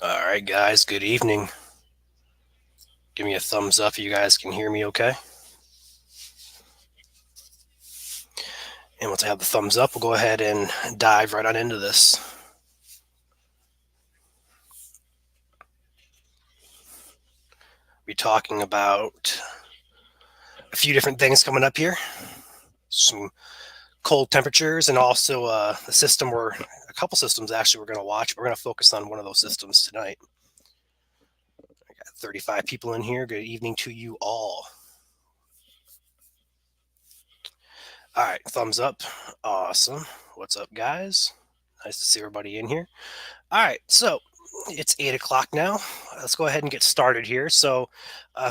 All right, guys, good evening. Give me a thumbs up if you guys can hear me okay. And once I have the thumbs up, we'll go ahead and dive right on into this. Be talking about a few different things coming up here. Some cold temperatures and also the system a couple systems actually we're going to watch. We're going to focus on one of those systems tonight. I got 35 people in here. Good evening to you all. All right, thumbs up. Awesome. What's up, guys? Nice to see everybody in here. All right, so it's 8 o'clock now. Let's go ahead and get started here. So,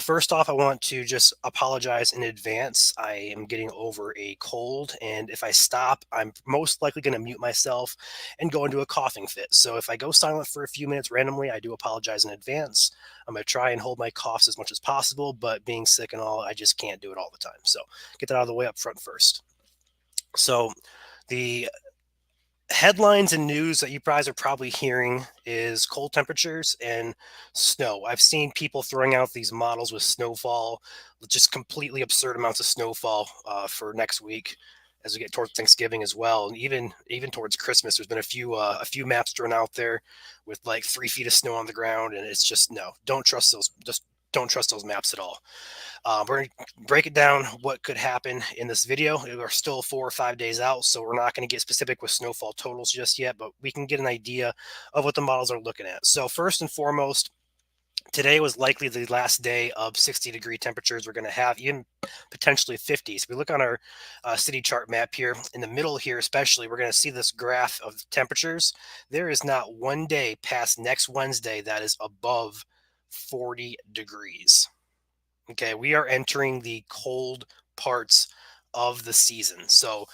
first off, I want to just apologize in advance. I am getting over a cold, and if I stop, I'm most likely going to mute myself and go into a coughing fit. So, if I go silent for a few minutes randomly, I do apologize in advance. I'm going to try and hold my coughs as much as possible, but being sick and all, I just can't do it all the time. So, get that out of the way up front first. So, the headlines and news that you guys are probably hearing is cold temperatures and snow. I've seen people throwing out these models with snowfall, just completely absurd amounts of snowfall for next week as we get towards Thanksgiving as well, and even towards Christmas. There's been a few maps thrown out there with like 3 feet of snow on the ground, and it's just no, don't trust those. Just don't trust those maps at all. We're going to break it down what could happen in this video. We're still 4 or 5 days out, so we're not going to get specific with snowfall totals just yet, but we can get an idea of what the models are looking at. So first and foremost, today was likely the last day of 60-degree temperatures. We're going to have even potentially 50. So we look on our city chart map here in the middle here, especially, we're going to see this graph of temperatures. There is not one day past next Wednesday that is above 40 degrees. Okay, we are entering the cold parts of the season. So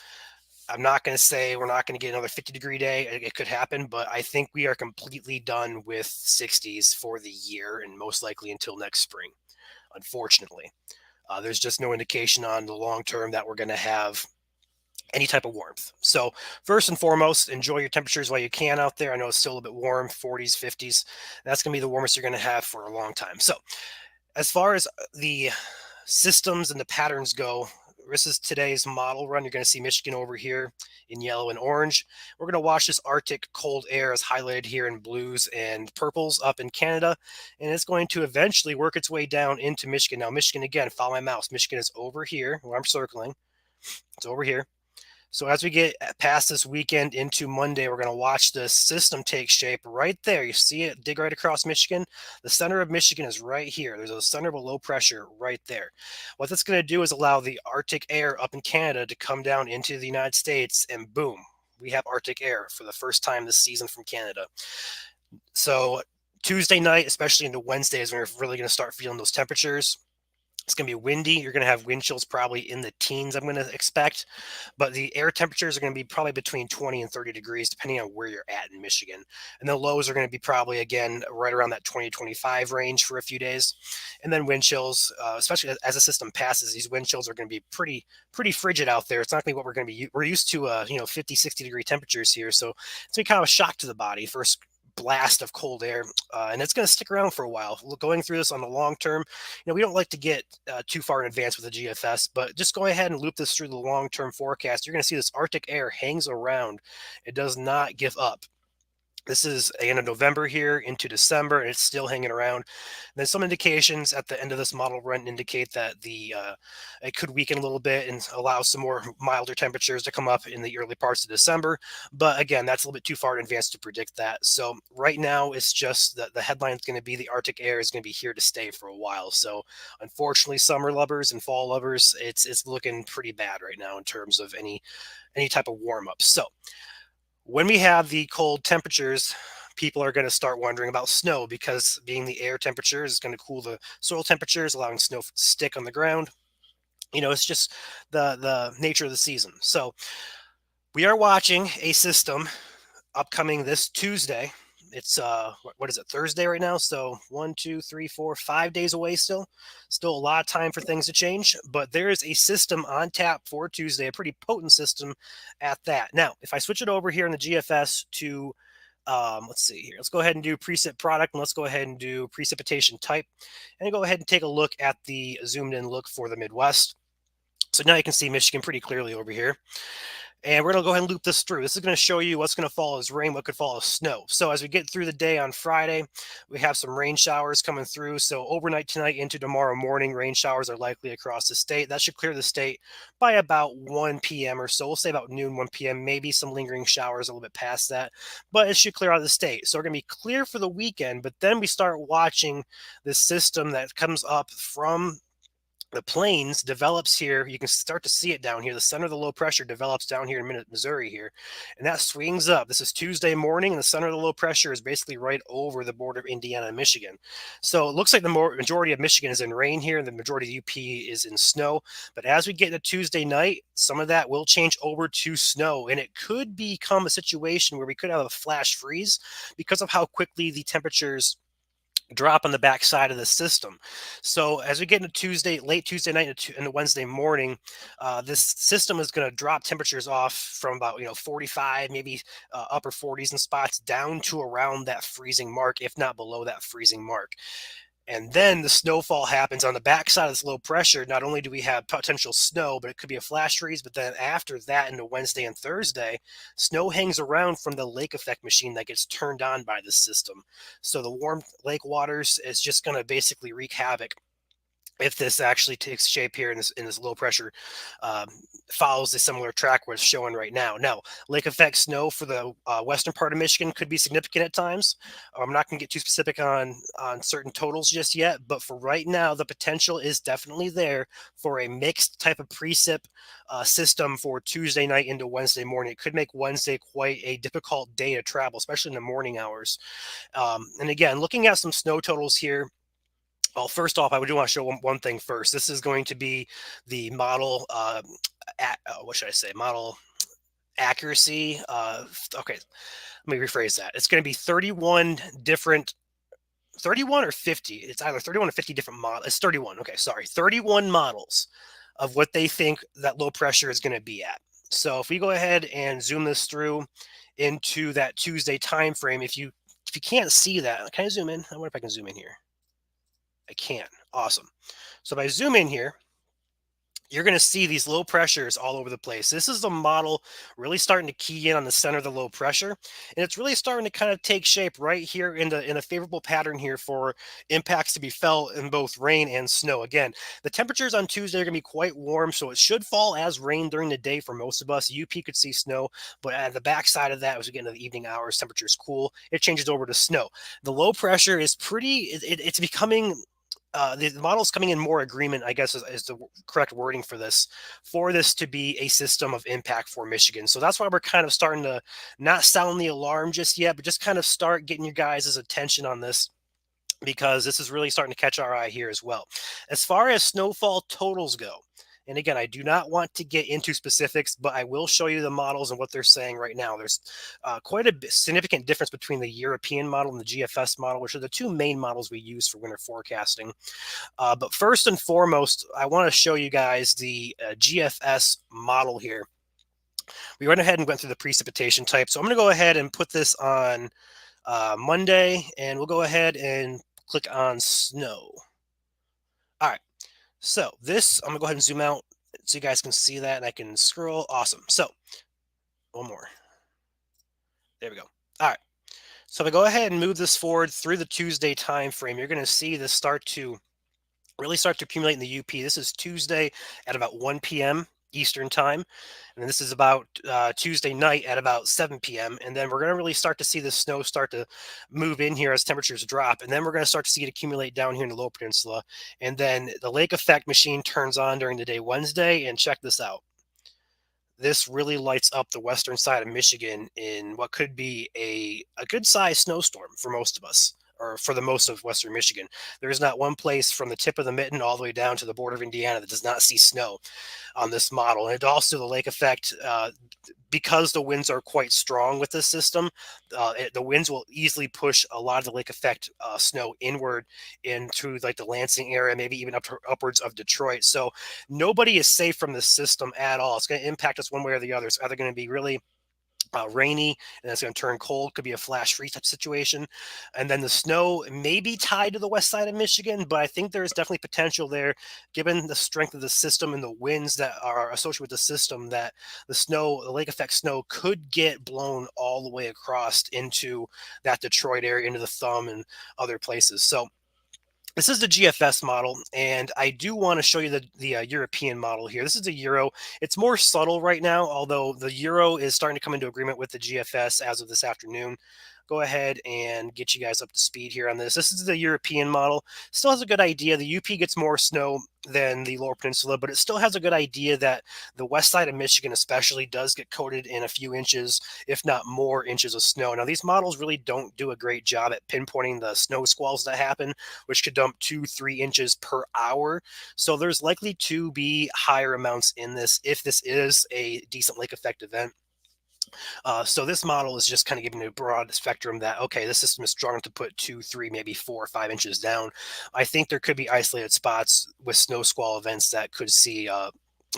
I'm not going to say we're not going to get another 50-degree day. It could happen, but I think we are completely done with 60s for the year and most likely until next spring, unfortunately. There's just no indication on the long term that we're going to have any type of warmth. So first and foremost, enjoy your temperatures while you can out there. I know it's still a bit warm, 40s, 50s. That's going to be the warmest you're going to have for a long time. So as far as the systems and the patterns go, this is today's model run. You're going to see Michigan over here in yellow and orange. We're going to watch this Arctic cold air as highlighted here in blues and purples up in Canada, and it's going to eventually work its way down into Michigan. Now, Michigan, again, follow my mouse. Michigan is over here where I'm circling. It's over here. So as we get past this weekend into Monday, we're going to watch this system take shape right there. You see it dig right across Michigan. The center of Michigan is right here. There's a center of a low pressure right there. What that's going to do is allow the Arctic air up in Canada to come down into the United States, and boom, we have Arctic air for the first time this season from Canada. So Tuesday night, especially into Wednesday, is when we're really going to start feeling those temperatures. It's going to be windy. You're going to have wind chills probably in the teens, I'm going to expect. But the air temperatures are going to be probably between 20 and 30 degrees, depending on where you're at in Michigan. And the lows are going to be probably, again, right around that 20 to 25 range for a few days. And then wind chills, especially as the system passes, these wind chills are going to be pretty frigid out there. It's not going to be what we're going to be. We're used to, 50, 60-degree temperatures here. So it's going to be kind of a shock to the body. First blast of cold air, and it's going to stick around for a while. Going through this on the long term, we don't like to get too far in advance with the GFS, but just go ahead and loop this through the long term forecast. You're going to see this Arctic air hangs around. It does not give up. This is the end of November here into December, and it's still hanging around. And then some indications at the end of this model run indicate that it could weaken a little bit and allow some more milder temperatures to come up in the early parts of December. But again, that's a little bit too far in advance to predict that. So right now, it's just that the headline is going to be the Arctic air is going to be here to stay for a while. So unfortunately, summer lovers and fall lovers, it's looking pretty bad right now in terms of any type of warm up. So when we have the cold temperatures, people are going to start wondering about snow because being the air temperature is going to cool the soil temperatures, allowing snow to stick on the ground. It's just the nature of the season. So we are watching a system upcoming this Tuesday. It's what is it, Thursday right now? So 1, 2, 3, 4, 5 days away still a lot of time for things to change, but there is a system on tap for Tuesday, a pretty potent system at that. Now if I switch it over here in the GFS to Let's see here. Let's go ahead and do preset product, and let's go ahead and do precipitation type, and go ahead and take a look at the zoomed in look for the Midwest. So now you can see Michigan pretty clearly over here. And we're going to go ahead and loop this through. This is going to show you what's going to fall as rain, what could fall as snow. So as we get through the day on Friday, we have some rain showers coming through. So overnight tonight into tomorrow morning, rain showers are likely across the state. That should clear the state by about 1 p.m. or so. We'll say about noon, 1 p.m. Maybe some lingering showers a little bit past that, but it should clear out of the state. So we're going to be clear for the weekend, but then we start watching this system that comes up from the plains develops here. You can start to see it down here. The center of the low pressure develops down here in Missouri here, and that swings up. This is Tuesday morning, and the center of the low pressure is basically right over the border of Indiana and Michigan. So it looks like the majority of Michigan is in rain here, and the majority of UP is in snow. But as we get into Tuesday night, some of that will change over to snow, and it could become a situation where we could have a flash freeze because of how quickly the temperatures drop on the backside of the system. So as we get into Tuesday, late Tuesday night into Wednesday morning, this system is going to drop temperatures off from about 45, maybe upper 40s in spots, down to around that freezing mark, if not below that freezing mark. And then the snowfall happens on the backside of this low pressure. Not only do we have potential snow, but it could be a flash freeze. But then after that, into Wednesday and Thursday, snow hangs around from the lake effect machine that gets turned on by this system. So the warm lake waters is just going to basically wreak havoc if this actually takes shape here in this low pressure, um, follows a similar track we're showing right now. Now, lake effect snow for the western part of Michigan could be significant at times. I'm not going to get too specific on certain totals just yet, but for right now, the potential is definitely there for a mixed type of precip system for Tuesday night into Wednesday morning. It could make Wednesday quite a difficult day to travel, especially in the morning hours. And again, looking at some snow totals here. Well, first off, I do want to show one thing first. This is going to be the model, what should I say? Model accuracy. Okay, let me rephrase that. It's going to be 31 different, 31 or 50. It's either 31 or 50 different models. It's 31. Okay, sorry. 31 models of what they think that low pressure is going to be at. So if we go ahead and zoom this through into that Tuesday time frame, if you can't see that, can I zoom in? I wonder if I can zoom in here. I can. Awesome. So if I zoom in here, you're going to see these low pressures all over the place. This is the model really starting to key in on the center of the low pressure, and it's really starting to kind of take shape right here in a favorable pattern here for impacts to be felt in both rain and snow. Again, the temperatures on Tuesday are going to be quite warm, so it should fall as rain during the day for most of us. UP could see snow, but at the backside of that, as we get into the evening hours, temperatures cool. It changes over to snow. The low pressure is it's becoming the model's coming in more agreement, I guess, is the correct wording for this to be a system of impact for Michigan. So that's why we're kind of starting to not sound the alarm just yet, but just kind of start getting you guys' attention on this, because this is really starting to catch our eye here as well. As far as snowfall totals go, and again, I do not want to get into specifics, but I will show you the models and what they're saying right now. There's quite a significant difference between the European model and the GFS model, which are the two main models we use for winter forecasting. But first and foremost, I want to show you guys the GFS model here. We went ahead and went through the precipitation type. So I'm going to go ahead and put this on Monday, and we'll go ahead and click on snow. All right. So this, I'm going to go ahead and zoom out so you guys can see that, and I can scroll. Awesome. So one more. There we go. All right. So if I go ahead and move this forward through the Tuesday time frame, you're going to see this really start to accumulate in the UP. This is Tuesday at about 1 p.m. Eastern time. And then this is about Tuesday night at about 7 p.m. And then we're going to really start to see the snow start to move in here as temperatures drop. And then we're going to start to see it accumulate down here in the Lower Peninsula. And then the lake effect machine turns on during the day Wednesday. And check this out. This really lights up the western side of Michigan in what could be a good sized snowstorm for most of us, or for the most of western Michigan. There is not one place from the tip of the mitten all the way down to the border of Indiana that does not see snow on this model. And it also, the lake effect, because the winds are quite strong with this system, the winds will easily push a lot of the lake effect snow inward into like the Lansing area, maybe even upwards of Detroit. So nobody is safe from this system at all. It's going to impact us one way or the other. It's either going to be really rainy, and it's going to turn cold. Could be a flash freeze type situation. And then the snow may be tied to the west side of Michigan, but I think there's definitely potential there, given the strength of the system and the winds that are associated with the system, that the lake effect snow could get blown all the way across into that Detroit area, into the thumb and other places. So this is the GFS model, and I do want to show you the European model here. This is the Euro. It's more subtle right now, although the Euro is starting to come into agreement with the GFS as of this afternoon. Go ahead and get you guys up to speed here on this. This is the European model. Still has a good idea. The UP gets more snow than the Lower Peninsula, but it still has a good idea that the west side of Michigan, especially, does get coated in a few inches, if not more inches of snow. Now, these models really don't do a great job at pinpointing the snow squalls that happen, which could dump 2-3 inches per hour. So there's likely to be higher amounts in this if this is a decent lake effect event. So this model is just kind of giving a broad spectrum that, okay, this system is strong to put 2, 3, maybe 4 or 5 inches down. I think there could be isolated spots with snow squall events that could see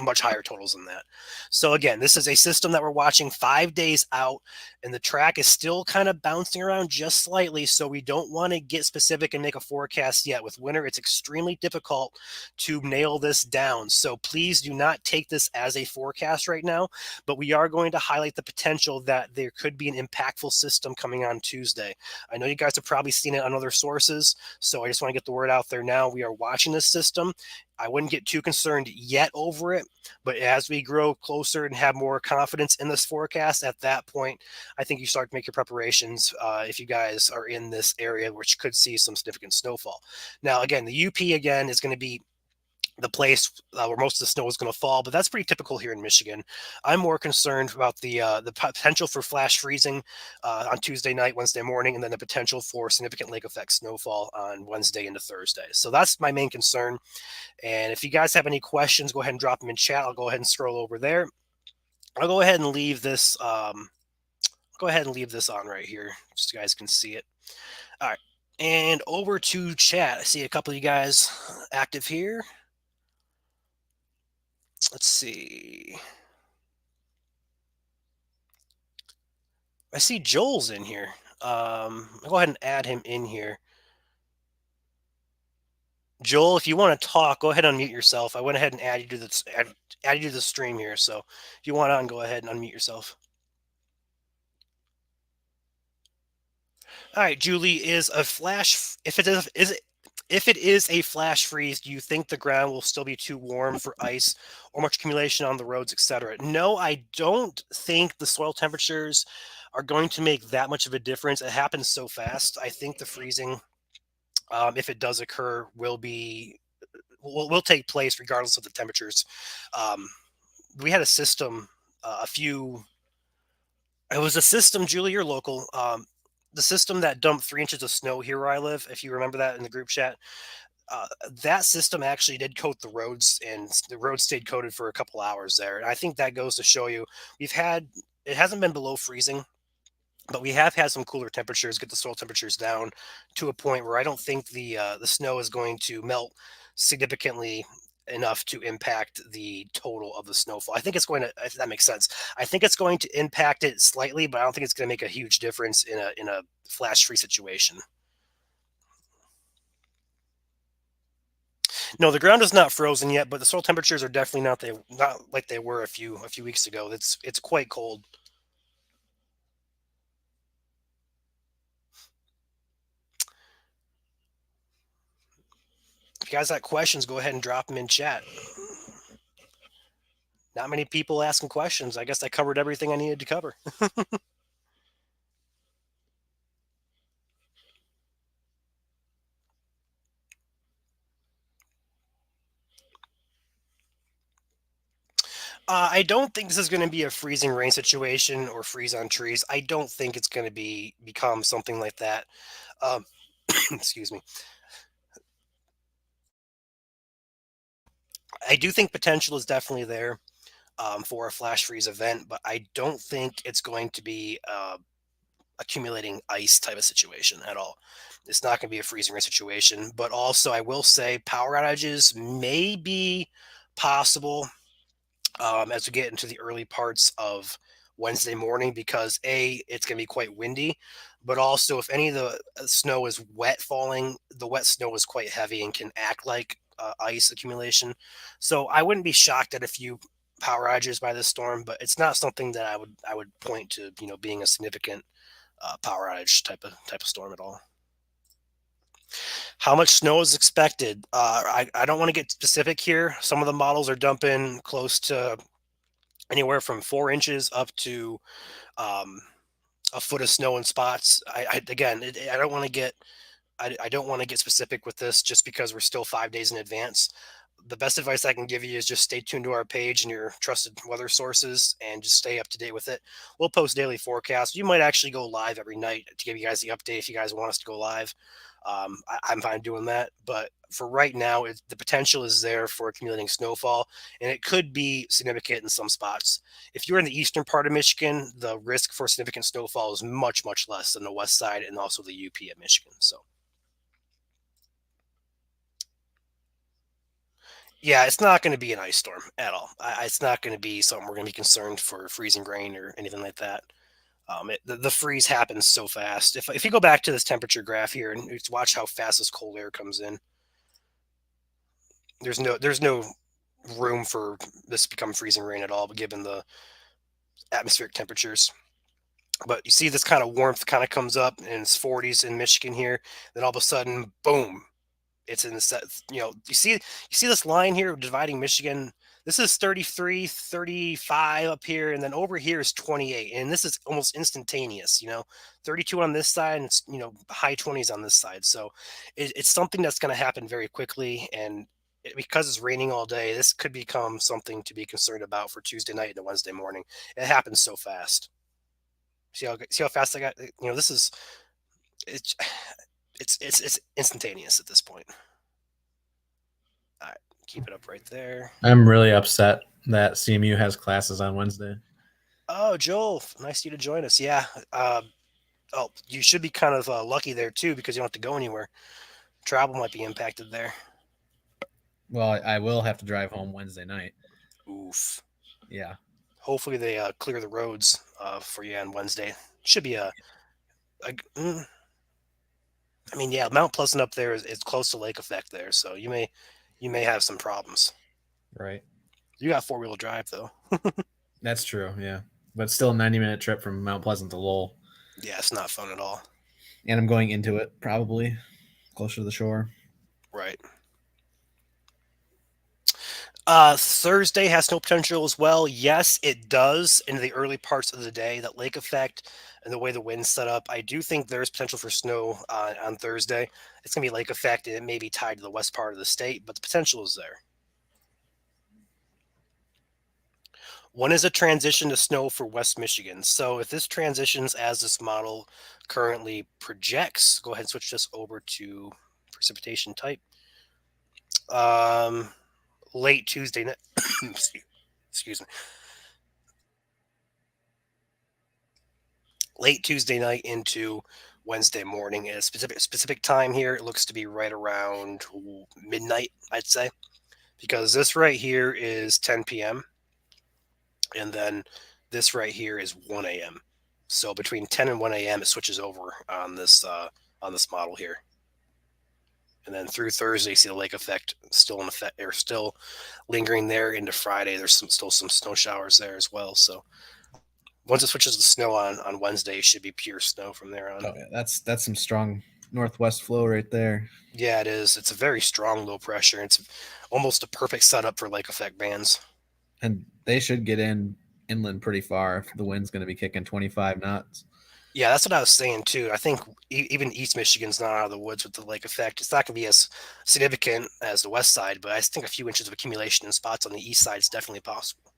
much higher totals than that. So again, this is a system that we're watching 5 days out, and the track is still kind of bouncing around just slightly. So we don't want to get specific and make a forecast yet. With winter, it's extremely difficult to nail this down. So please do not take this as a forecast right now, but we are going to highlight the potential that there could be an impactful system coming on Tuesday. I know you guys have probably seen it on other sources, so I just want to get the word out there now. We are watching this system. I wouldn't get too concerned yet over it, but as we grow closer and have more confidence in this forecast, at that point, I think you start to make your preparations if you guys are in this area, which could see some significant snowfall. Now, again, the UP again is going to be the place where most of the snow is going to fall, but that's pretty typical here in Michigan. I'm more concerned about the potential for flash freezing on Tuesday night, Wednesday morning, and then the potential for significant lake effect snowfall on Wednesday into Thursday. So that's my main concern. And if you guys have any questions, go ahead and drop them in chat. I'll go ahead and scroll over there. I'll go ahead and leave this. Go ahead and leave this on right here, just so you guys can see it. All right, and over to chat. I see a couple of you guys active here. Let's see. I see Joel's in here. I'll go ahead and add him in here. Joel, if you want to talk, go ahead and unmute yourself. I went ahead and added you to added you to the stream here. So if you want on, go ahead and unmute yourself. All right, Julie, is a flash if it is a flash freeze, do you think the ground will still be too warm for ice or much accumulation on the roads, etc.? No, I don't think the soil temperatures are going to make that much of a difference. It happens so fast. I think the freezing, if it does occur, will take place regardless of the temperatures. We had a system a few. It was a system, Julie, you're local. The system that dumped 3 inches of snow here where I live, if you remember that in the group chat, that system actually did coat the roads, and the roads stayed coated for a couple hours there. And I think that goes to show you it hasn't been below freezing, but we have had some cooler temperatures get the soil temperatures down to a point where I don't think the snow is going to melt significantly enough to impact the total of the snowfall. I think it's going to, if that makes sense. I think it's going to impact it slightly, but I don't think it's going to make a huge difference in a flash free situation. No, the ground is not frozen yet, but the soil temperatures are definitely not like they were a few weeks ago. It's quite cold. If you guys got questions, go ahead and drop them in chat. Not many people asking questions. I guess I covered everything I needed to cover. I don't think this is going to be a freezing rain situation or freeze on trees. I don't think it's going to become something like that. Um, excuse me. I do think potential is definitely there for a flash freeze event, but I don't think it's going to be accumulating ice type of situation at all. It's not going to be a freezing rain situation, but also I will say power outages may be possible as we get into the early parts of Wednesday morning because it's going to be quite windy, but also if any of the snow is wet falling, the wet snow is quite heavy and can act like ice accumulation. So I wouldn't be shocked at a few power outages by this storm, but it's not something that I would point to being a significant power outage type of storm at all. How much snow is expected? I don't want to get specific here. Some of the models are dumping close to anywhere from 4 inches up to um, a foot of snow in spots. Again, I don't want to get I don't want to get specific with this just because we're still 5 days in advance. The best advice I can give you is just stay tuned to our page and your trusted weather sources and just stay up to date with it. We'll post daily forecasts. You might actually go live every night to give you guys the update if you guys want us to go live. I'm fine doing that. But for right now, the potential is there for accumulating snowfall, and it could be significant in some spots. If you're in the eastern part of Michigan, the risk for significant snowfall is much, much less than the west side and also the UP of Michigan. So, yeah, it's not going to be an ice storm at all. It's not going to be something we're going to be concerned for freezing rain or anything like that. The freeze happens so fast. If you go back to this temperature graph here and just watch how fast this cold air comes in, there's no room for this to become freezing rain at all, given the atmospheric temperatures. But you see this kind of warmth kind of comes up and it's 40s in Michigan here. Then all of a sudden, boom, it's in the set. You see this line here dividing Michigan. This is 33, 35 up here, and then over here is 28, and this is almost instantaneous. 32 on this side, and it's high 20s on this side. So it's something that's going to happen very quickly, and because it's raining all day, this could become something to be concerned about for Tuesday night and Wednesday morning. It happens so fast. See how fast I got. This is it's it's instantaneous at this point. All right, keep it up right there. I'm really upset that CMU has classes on Wednesday. Oh, Joel, nice of you to join us. Yeah. Oh, you should be kind of lucky there too because you don't have to go anywhere. Travel might be impacted there. Well, I will have to drive home Wednesday night. Oof. Yeah. Hopefully they clear the roads for you on Wednesday. Should be a I mean, yeah, Mount Pleasant up there is close to lake effect there, so you may have some problems. Right. You got four-wheel drive though. That's true. Yeah. But still a 90-minute trip from Mount Pleasant to Lowell. Yeah, it's not fun at all. And I'm going into it probably closer to the shore. Right. Thursday has snow potential as well. Yes, it does in the early parts of the day. That lake effect and the way the wind's set up, I do think there's potential for snow on Thursday. It's going to be lake effect, and it may be tied to the west part of the state, but the potential is there. When is a transition to snow for West Michigan? So if this transitions as this model currently projects, go ahead and switch this over to precipitation type. Late Tuesday night. Excuse me. Late Tuesday night into Wednesday morning. At a specific time here, it looks to be right around midnight, I'd say, because this right here is 10 p.m. and then this right here is 1 a.m. So between 10 and 1 a.m. it switches over on this model here. And then through Thursday, you see the lake effect still in effect, or still lingering there into Friday. There's still some snow showers there as well. So once it switches to snow on Wednesday, it should be pure snow from there on. Oh yeah, that's some strong northwest flow right there. Yeah, it is. It's a very strong low pressure. It's almost a perfect setup for lake effect bands. And they should get inland pretty far if the wind's going to be kicking 25 knots. Yeah, that's what I was saying too. I think even East Michigan's not out of the woods with the lake effect. It's not going to be as significant as the west side, but I think a few inches of accumulation in spots on the east side is definitely possible.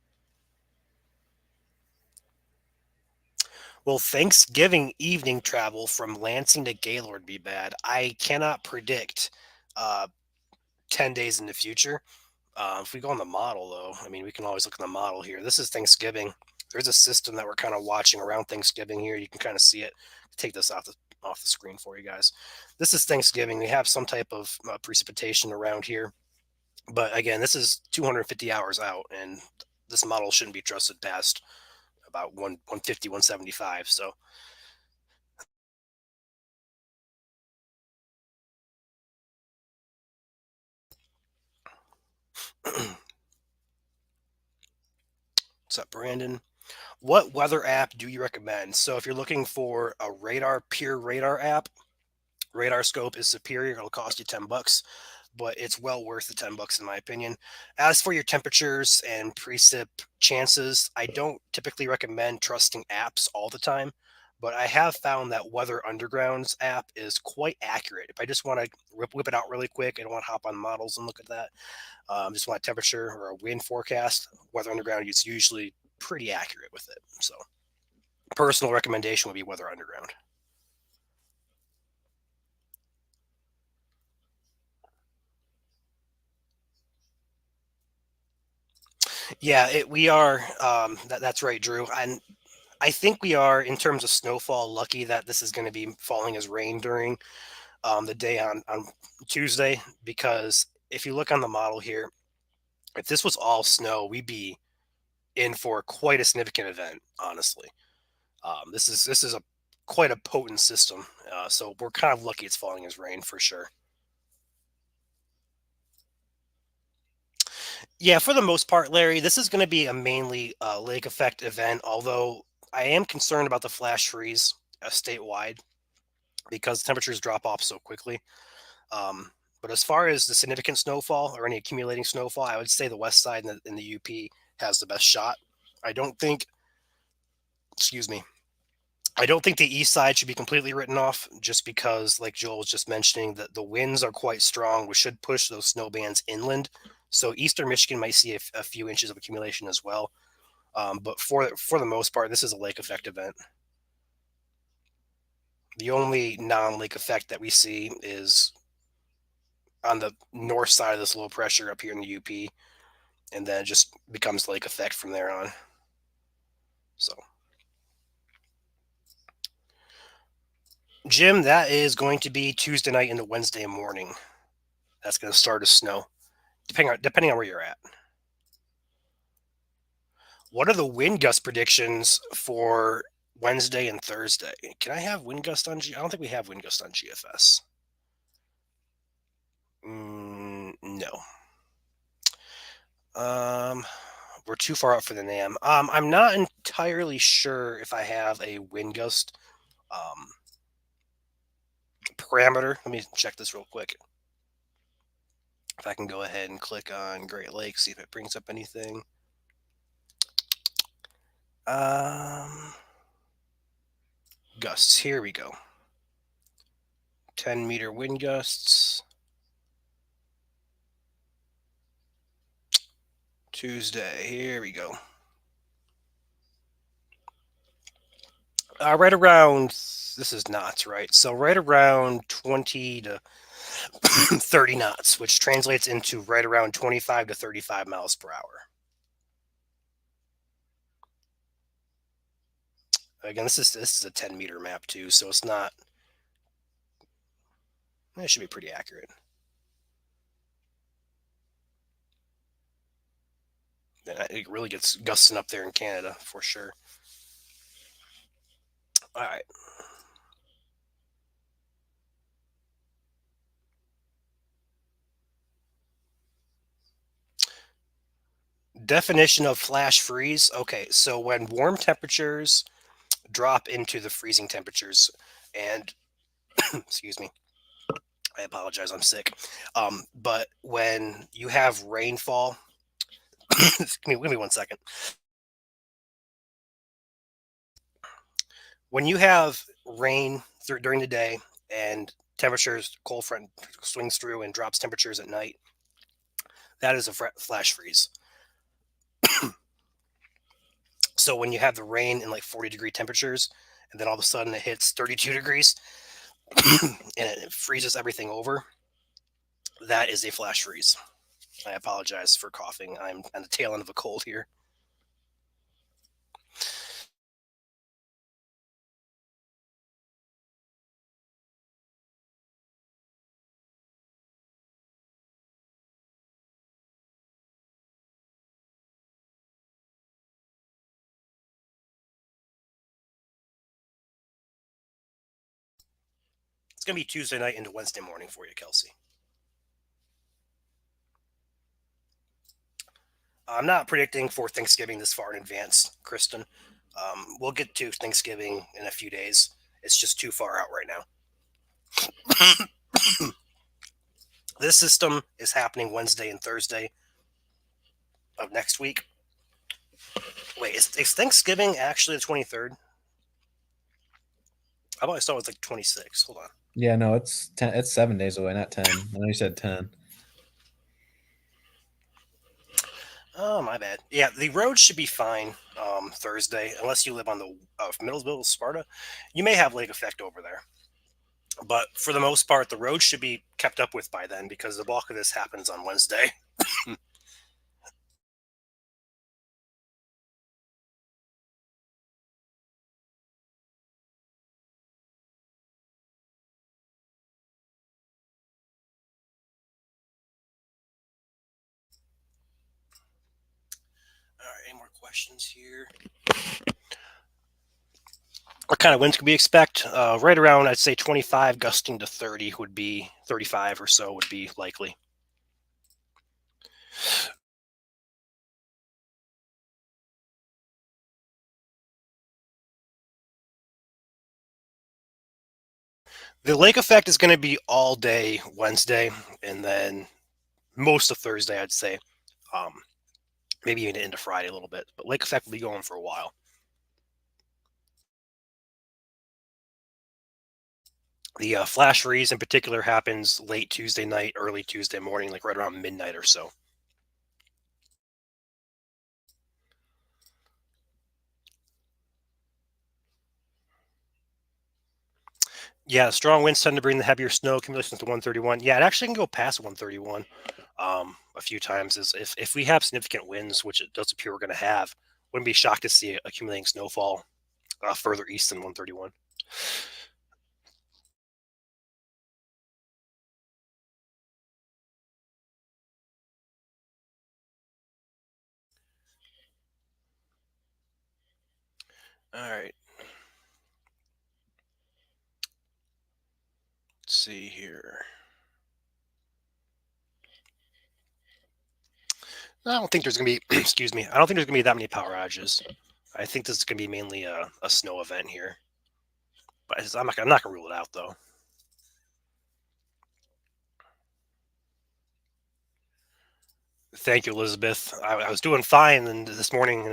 Will Thanksgiving evening travel from Lansing to Gaylord be bad? I cannot predict uh, 10 days in the future. If we go on the model, though, I mean, we can always look at the model here. This is Thanksgiving. There's a system that we're kind of watching around Thanksgiving here. You can kind of see it. Take this off the screen for you guys. This is Thanksgiving. We have some type of precipitation around here, but again, this is 250 hours out, and this model shouldn't be trusted about 150, 175. So what's up, Brandon? What weather app do you recommend? So if you're looking for a pure radar app, Radar Scope is superior. It'll cost you 10 bucks, but it's well worth the 10 bucks in my opinion. As for your temperatures and precip chances, I don't typically recommend trusting apps all the time, but I have found that Weather Underground's app is quite accurate. If I just want to whip it out really quick, I don't want to hop on models and look at that. Just want a temperature or a wind forecast. Weather Underground is usually pretty accurate with it. So, personal recommendation would be Weather Underground. Yeah, we are. That's right, Drew. And I think we are, in terms of snowfall, lucky that this is going to be falling as rain during the day on Tuesday. Because if you look on the model here, if this was all snow, we'd be in for quite a significant event. Honestly, this is a quite a potent system. So we're kind of lucky it's falling as rain for sure. Yeah, for the most part, Larry, this is going to be a mainly lake effect event. Although I am concerned about the flash freeze statewide because temperatures drop off so quickly. But as far as the significant snowfall or any accumulating snowfall, I would say the west side in the UP has the best shot. I don't think, excuse me, I don't think the east side should be completely written off just because, like Joel was just mentioning, that the winds are quite strong, which should push those snow bands inland. So eastern Michigan might see a few inches of accumulation as well. But for the most part, this is a lake effect event. The only non-lake effect that we see is on the north side of this low pressure up here in the UP, and then it just becomes lake effect from there on. So, Jim, that is going to be Tuesday night into Wednesday morning. That's going to start as snow, depending on where you're at. What are the wind gust predictions for Wednesday and Thursday? Can I have wind gust on I don't think we have wind gust on GFS. No. Um, we're too far out for the NAM. I'm not entirely sure if I have a wind gust parameter. Let me check this real quick. If I can go ahead and click on Great Lakes, see if it brings up anything. Um, Gusts. Here we go. 10-meter wind gusts. Tuesday. Here we go. Right around, this is knots, right? So right around 20 to 30 knots, which translates into right around 25 to 35 miles per hour. Again, this is a 10-meter map too, so it's not. It should be pretty accurate. It really gets gusting up there in Canada for sure. All right. Definition of flash freeze. Okay, so when warm temperatures drop into the freezing temperatures, and excuse me, I apologize, I'm sick. But when you have rainfall, give me 1 second. When you have rain during the day and temperatures, cold front swings through and drops temperatures at night, that is a flash freeze. So when you have the rain in like 40-degree temperatures, and then all of a sudden it hits 32 degrees and it freezes everything over, that is a flash freeze. I apologize for coughing. I'm on the tail end of a cold here. It's going to be Tuesday night into Wednesday morning for you, Kelsey. I'm not predicting for Thanksgiving this far in advance, Kristen. We'll get to Thanksgiving in a few days. It's just too far out right now. This system is happening Wednesday and Thursday of next week. Wait, is Thanksgiving actually the 23rd? I thought I saw it was like 26. Hold on. Yeah, no, it's 10. It's 7 days away, not 10. I know you said 10. Oh, my bad. Yeah, the road should be fine Thursday, unless you live on the Middlesbrough, Sparta. You may have lake effect over there. But for the most part, the road should be kept up with by then because the bulk of this happens on Wednesday. All right, any more questions here? What kind of winds can we expect? Right around, I'd say 25, gusting to 30 would be 35 or so would be likely. The lake effect is going to be all day Wednesday, and then most of Thursday, I'd say. Um, Maybe even into Friday a little bit, but lake effect will be going for a while. The flash freeze in particular happens late Tuesday night, early Tuesday morning, like right around midnight or so. Yeah, strong winds tend to bring the heavier snow accumulations to 131. Yeah, it actually can go past 131 a few times. Is if we have significant winds, which it does appear we're going to have, wouldn't be shocked to see accumulating snowfall further east than 131. All right, let's see here. I don't think there's going to be, excuse me, I don't think there's going to be that many power outages. I think this is going to be mainly a snow event here, but I'm not going to rule it out though. Thank you, Elizabeth. I was doing fine, and this morning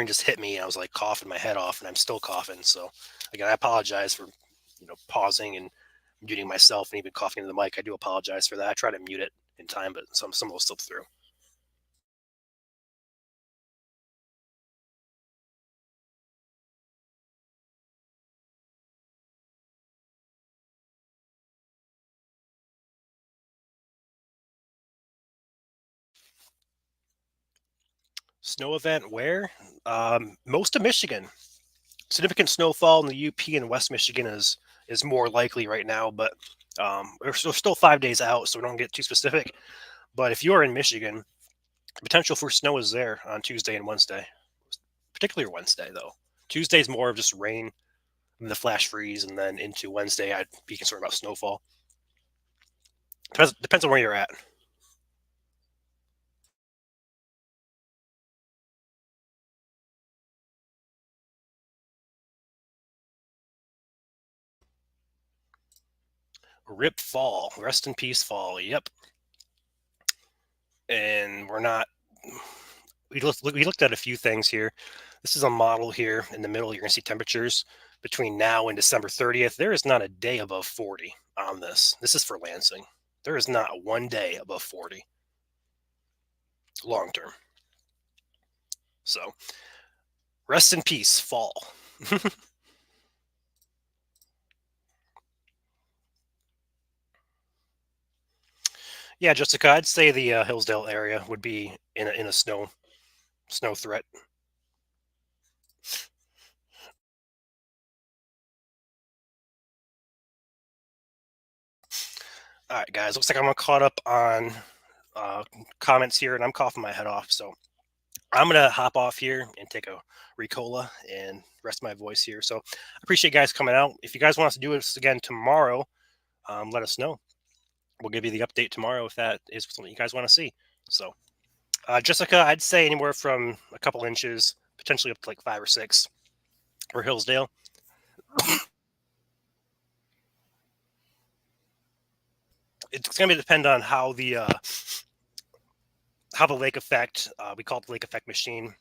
just hit me. I was like coughing my head off, and I'm still coughing. So, again, I apologize for pausing and muting myself and even coughing into the mic. I do apologize for that. I try to mute it in time, but some will slip through. Snow event where? Most of Michigan. Significant snowfall in the UP and West Michigan is more likely right now, but we're still 5 days out, so we don't get too specific. But if you're in Michigan, potential for snow is there on Tuesday and Wednesday, particularly Wednesday though. Tuesday's more of just rain and the flash freeze, and then into Wednesday, I'd be concerned about snowfall. Depends on where you're at. Rip Fall, rest in peace, Fall. Yep, and we're not. We looked at a few things here. This is a model here in the middle. You're going to see temperatures between now and December 30th. There is not a day above 40 on this. This is for Lansing. There is not one day above 40 long term. So rest in peace, fall. Yeah, Jessica, I'd say the Hillsdale area would be in a snow threat. All right, guys. Looks like I'm caught up on uh, comments here, and I'm coughing my head off. So I'm gonna hop off here and take a Ricola and rest my voice here. So I appreciate you guys coming out. If you guys want us to do this again tomorrow, let us know. We'll give you the update tomorrow if that is something you guys want to see. So, Jessica, I'd say anywhere from a couple inches, potentially up to like 5 or 6 for Hillsdale. It's going to depend on how the lake effect, we call it the lake effect machine.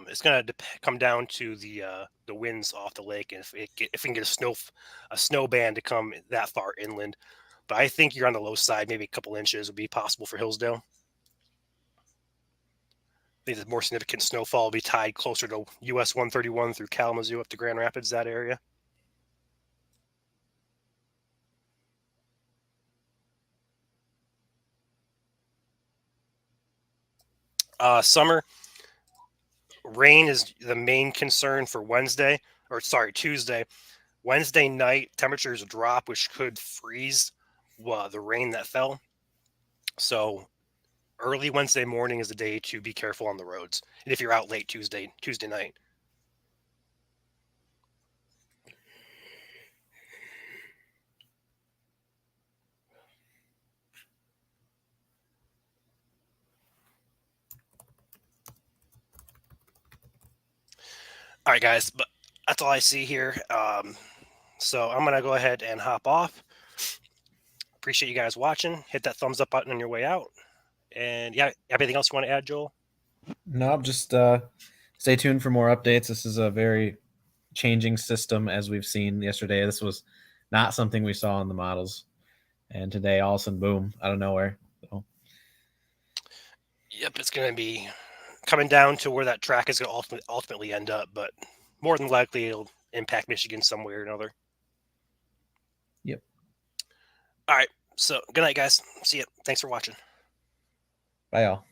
It's going to come down to the winds off the lake, and if we can get a snow band to come that far inland. But I think you're on the low side. Maybe a couple inches would be possible for Hillsdale. I think the more significant snowfall will be tied closer to US 131 through Kalamazoo up to Grand Rapids, that area. Summer rain is the main concern for Wednesday, or sorry, Tuesday. Wednesday night temperatures drop, which could freeze the rain that fell. So early Wednesday morning is the day to be careful on the roads, and if you're out late Tuesday night. All right, guys, but that's all I see here. So I'm gonna go ahead and hop off. Appreciate you guys watching. Hit that thumbs up button on your way out. And yeah, anything else you want to add, Joel? No, just stay tuned for more updates. This is a very changing system as we've seen yesterday. This was not something we saw in the models, and today all of a sudden, boom, out of nowhere. So, Yep, it's gonna be coming down to where that track is going to ultimately end up, but more than likely it'll impact Michigan some way or another. yep. All right, so good night, guys. See you. Thanks for watching. Bye, all.